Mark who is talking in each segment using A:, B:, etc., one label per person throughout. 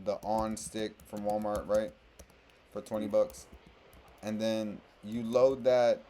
A: the on stick from Walmart, right? For 20 bucks. And then you load that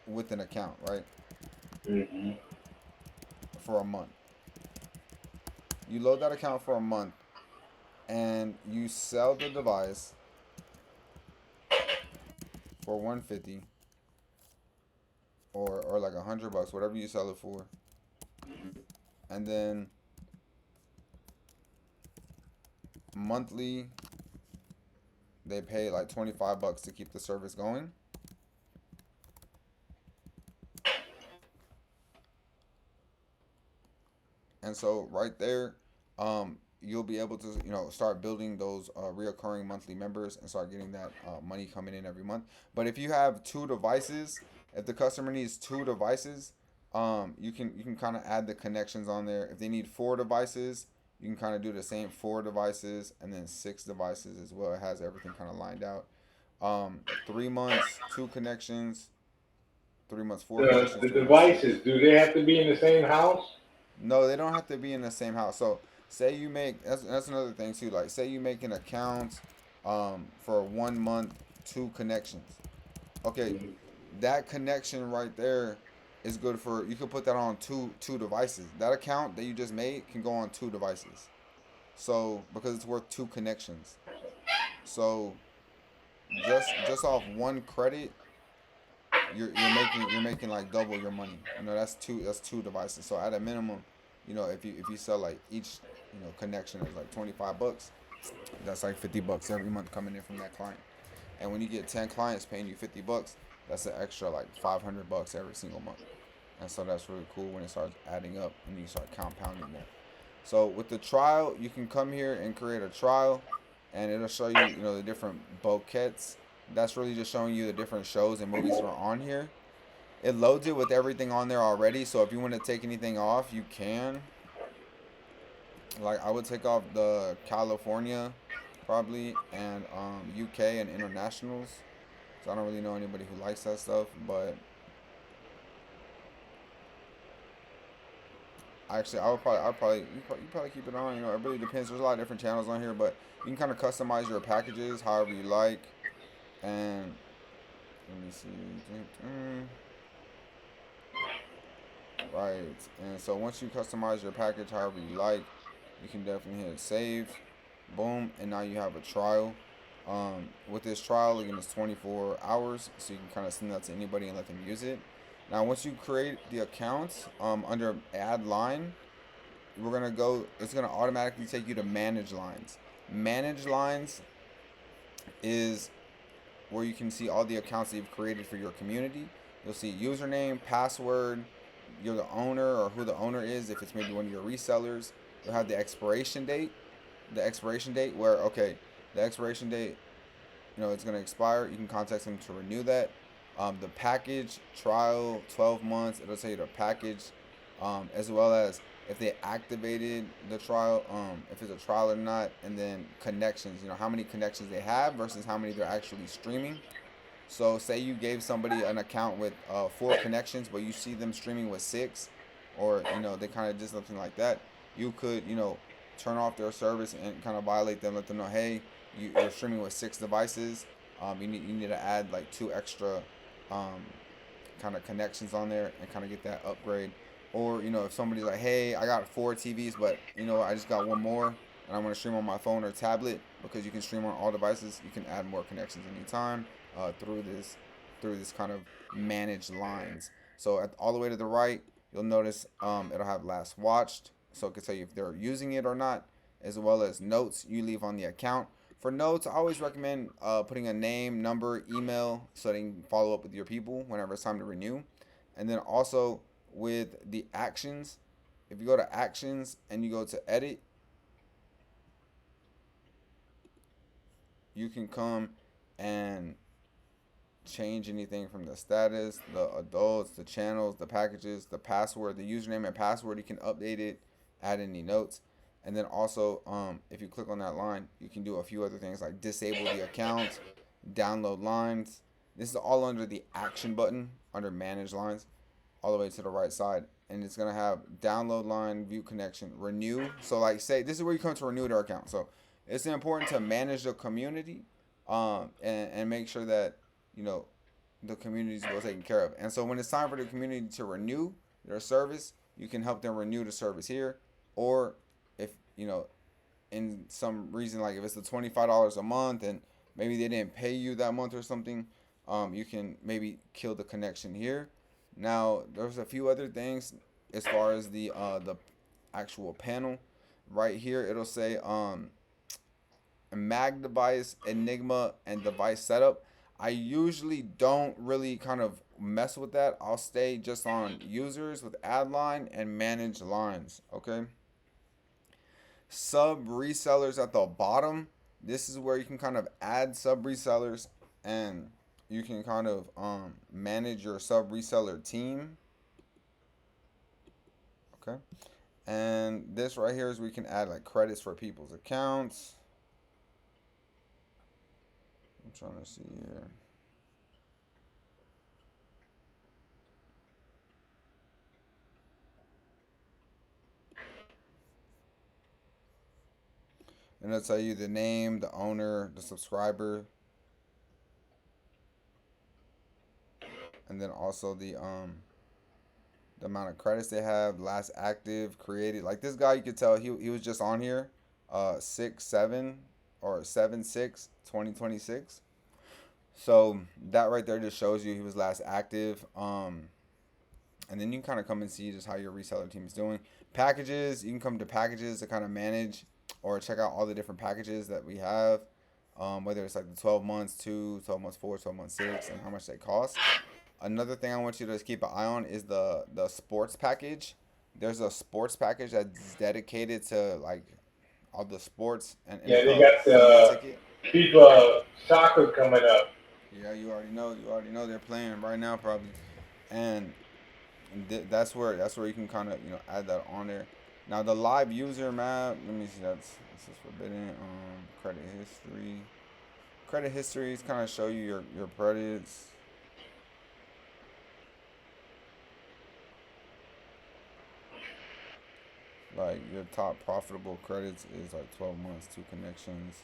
A: with an account, right?
B: Mm-hmm.
A: For a month. You load that account for a month and you sell the device for 150 or like 100 bucks, whatever you sell it for. And then monthly they pay like 25 bucks to keep the service going. And so right there, you'll be able to start building those reoccurring monthly members and start getting that money coming in every month. But if you have two devices, if the customer needs two devices, you can kind of add the connections on there. If they need four devices, you can kind of do the same four devices and then six devices as well. It has everything kind of lined out. 3 months, two connections. 3 months, four connections.
B: The
A: 3 months,
B: devices,
A: six.
B: do they have to be in the same house?
A: No, they don't have to be in the same house. So say you make that's another thing too. Like say you make an account for 1 month, two connections. Okay,
B: Mhm.
A: that connection right there is good for you can put that on two devices. That account that you just made can go on two devices. So because it's worth two connections. So just off one credit, you're making like double your money. That's two devices. So at a minimum, if you sell like each connection is like 25 bucks, that's like 50 bucks every month coming in from that client. And when you get 10 clients paying you 50 bucks, that's an extra like 500 bucks every single month. And so that's really cool when it starts adding up and you start compounding that. So with the trial, you can come here and create a trial, and it'll show you, the different bouquets. That's really just showing you the different shows and movies that are on here. It loads it with everything on there already. So if you want to take anything off, you can. Like I would take off the California, probably, and UK and internationals. So I don't really know anybody who likes that stuff, but actually, you probably keep it on. It really depends. There's a lot of different channels on here, but you can kind of customize your packages however you like. And let me see, right. And so once you customize your package however you like, you can definitely hit save, boom, and now you have a trial. With this trial, again, it's 24 hours, so you can kind of send that to anybody and let them use it. Now, once you create the account, under add line, we're gonna go. It's gonna automatically take you to manage lines. Manage lines is where you can see all the accounts that you've created for your community. You'll see username, password, you're the owner or who the owner is if it's maybe one of your resellers. You'll have the expiration date. The expiration date where okay, the expiration date, it's gonna expire. You can contact them to renew that. The package trial 12 months. It'll tell you the package, as well as if they activated the trial, if it's a trial or not, and then connections. How many connections they have versus how many they're actually streaming. So say you gave somebody an account with four connections, but you see them streaming with six, or they kind of did something like that. You could turn off their service and kind of violate them. Let them know, hey, you're streaming with six devices. You need to add like two extra um, kind of connections on there and kind of get that upgrade. Or if somebody's like, hey, I got four TVs, but I just got one more, and I want to stream on my phone or tablet because you can stream on all devices. You can add more connections anytime through this kind of managed lines. So all the way to the right, you'll notice it'll have last watched, so it can tell you if they're using it or not, as well as notes you leave on the account. For notes, I always recommend putting a name, number, email, so they can follow up with your people whenever it's time to renew. And then also with the actions, if you go to actions and you go to edit, you can come and change anything from the status, the adults, the channels, the packages, the password, the username and password. You can update it, add any notes, and then also, if you click on that line, you can do a few other things like disable the account, download lines. This is all under the action button under manage lines, all the way to the right side, and it's gonna have download line, view connection, renew. So like say this is where you come to renew their account. So it's important to manage the community, and make sure that you know the community is well taken care of. And so when it's time for the community to renew their service, you can help them renew the service here, or if in some reason, like if it's the $25 a month and maybe they didn't pay you that month or something, you can maybe kill the connection here. Now there's a few other things as far as the actual panel. Right here it'll say Mag device, Enigma, and device setup. I usually don't really kind of mess with that. I'll stay just on users with add line and manage lines. Okay. Sub resellers at the bottom. This is where you can kind of add sub resellers, and you can kind of manage your sub reseller team. Okay. And this right here is where you can add like credits for people's accounts. I'm trying to see here. And it'll tell you the name, the owner, the subscriber, and then also the amount of credits they have, last active, created. Like this guy, you could tell he was just on here, 6/7 or 7/6/2026. So that right there just shows you he was last active. And then you can kind of come and see just how your reseller team is doing. Packages, you can come to packages to kind of manage or check out all the different packages that we have. Whether it's like the 12 months 2, 12 months 4, 12 months 6, and how much they cost. Another thing I want you to keep an eye on is the sports package. There's a sports package that's dedicated to like all the sports and
B: Yeah, they
A: NFL
B: got
A: Sunday ticket.
B: FIFA soccer coming up.
A: Yeah, you already know. You already know they're playing right now probably, and that's where you can kind of add that on there. Now the live user map. Let me see. This is forbidden. Credit history. Credit histories kind of show you your credits. Like your top profitable credits is like 12 months, 2 connections.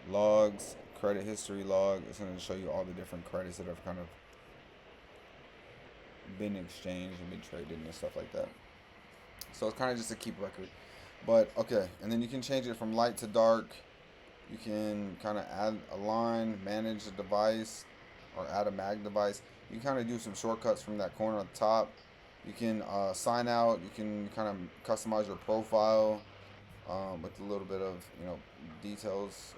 A: Logs, credit history log. It's going to show you all the different credits that have kind of been exchanged and been traded and stuff like that. So it's kind of just to keep record. But okay, and then you can change it from light to dark. You can kind of add a line, manage a device, or add a mag device. You kind of do some shortcuts from that corner at the top. You can sign out. You can kind of customize your profile with a little bit of details,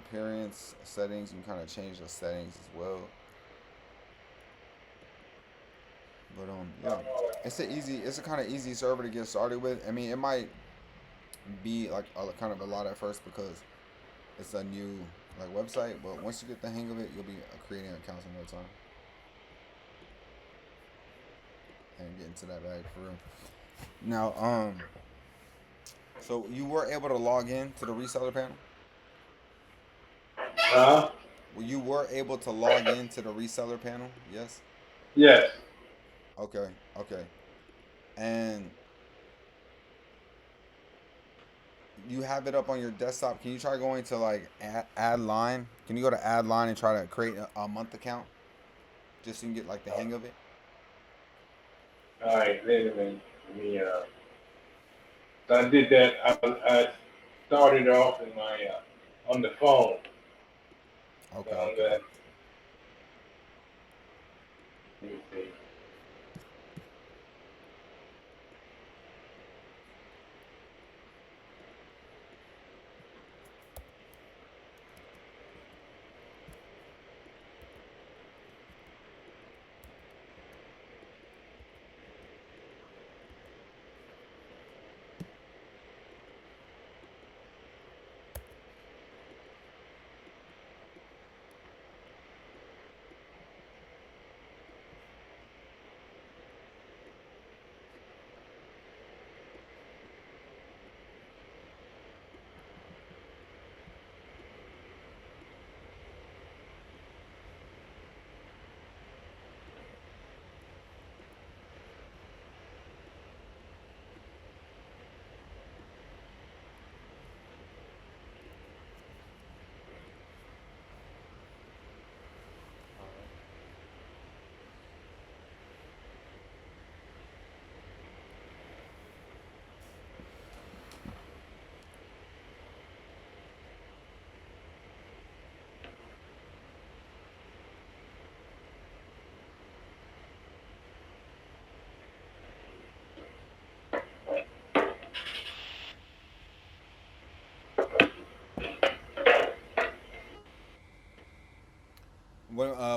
A: appearance, settings. You can kind of change the settings as well. But yeah, it's a kind of easy server to get started with. I mean, it might be like kind of a lot at first because it's a new like website, but once you get the hang of it, you'll be creating accounts in no time and get into that bag for real. Now, so you were able to log in to the reseller panel.
B: Huh?
A: Well, you were able to log into the reseller panel. Yes.
B: Yes.
A: Okay. Okay. And you have it up on your desktop. Can you try going to like add line? Can you go to add line and try to create a month account just so you can get like the hang of it?
B: All right, wait a minute. Let me, so I did that. I started off in my on the phone.
A: Okay.
B: Found
A: Okay.
B: that. Let me see.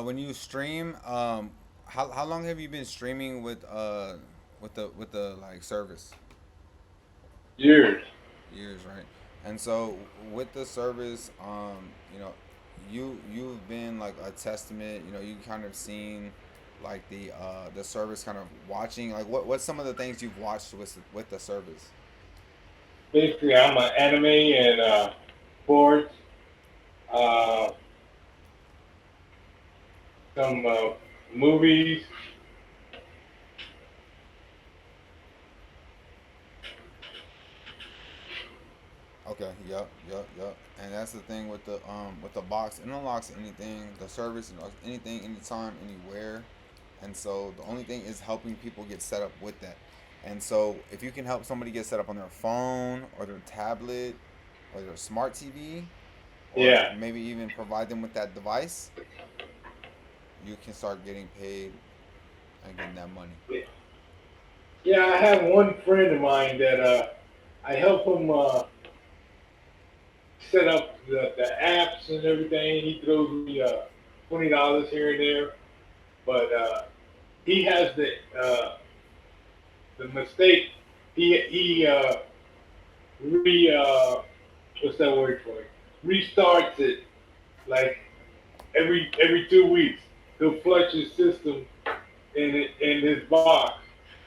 A: when you stream, how long have you been streaming with the like service?
B: Years.
A: Years, right? And so with the service, you know, you've been like a testament. You know, you kind of seen like the service kind of watching. Like what's some of the things you've watched with the service?
B: Basically, I'm an anime and sports, uh, some movies.
A: Okay, yep, yep, yep. And that's the thing with the box. It unlocks anything. The service unlocks anything, anytime, anywhere. And so the only thing is helping people get set up with that. And so if you can help somebody get set up on their phone or their tablet or their smart TV, or
B: Yeah.
A: maybe even provide them with that device, you can start getting paid and getting that money.
B: Yeah, I have one friend of mine that I help him set up the apps and everything. He throws me $20 here and there, but he has the mistake. He re what's that word for it? Restarts it like every 2 weeks. He'll flush his system in his box,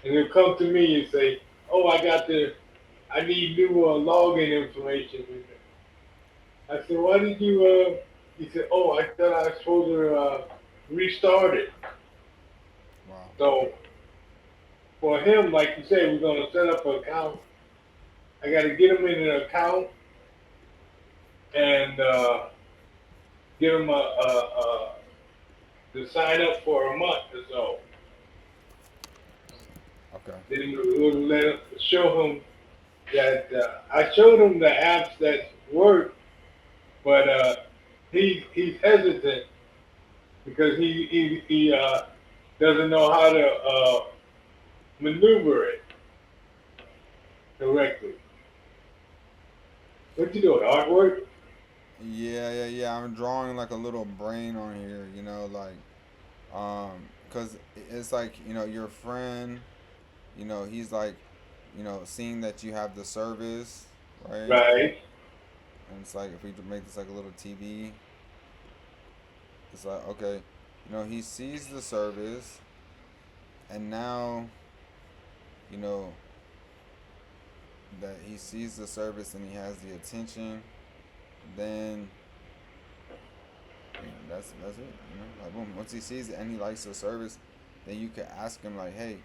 B: and he'll come to me and say, "Oh, I need new login information." I said, "Why did you?" He said, "Oh, I thought I was supposed to restart it."
A: Wow.
B: So for him, like you said, we're gonna set up an account. I got to get him in an account and get him to sign up for a month or so.
A: Okay.
B: Then we'll show him that I showed him the apps that work, but he's hesitant because he doesn't know how to maneuver it correctly. What you doing? Artwork?
A: Yeah, yeah, yeah. I'm drawing like a little brain on here, cause it's like your friend, he's like, seeing that you have the service, right?
B: Right.
A: And it's like if we make this like a little TV, it's like okay, he sees the service, and now, you know, that he sees the service and he has the attention, then that's it. Like boom. Once he sees it and he likes the service, then you can ask him like, hey,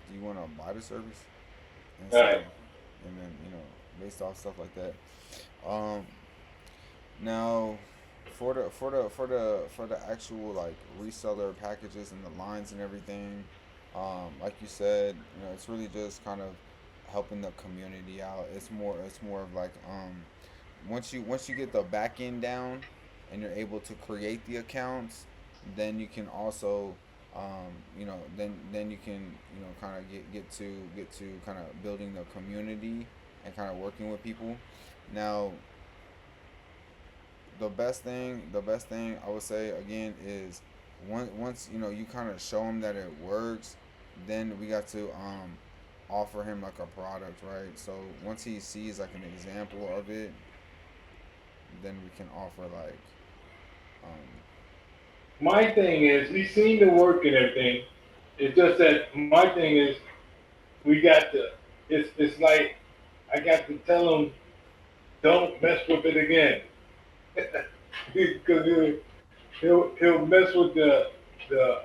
A: do you want to buy the service? And so,
B: Right.
A: and then based off stuff like that. Um, Now, for the actual like reseller packages and the lines and everything, like you said, it's really just kind of helping the community out. It's more of like once you get the back end down and you're able to create the accounts, then you can also then you can kind of get to kind of building the community and kind of working with people. Now, the best thing I would say again is once you kind of show him that it works, then we got to offer him like a product, right? So once he sees like an example of it, then we can offer like um
B: My thing is, he seen the work and everything. It's just that my thing is, we got to. It's like I got to tell him, don't mess with it again, because he'll mess with the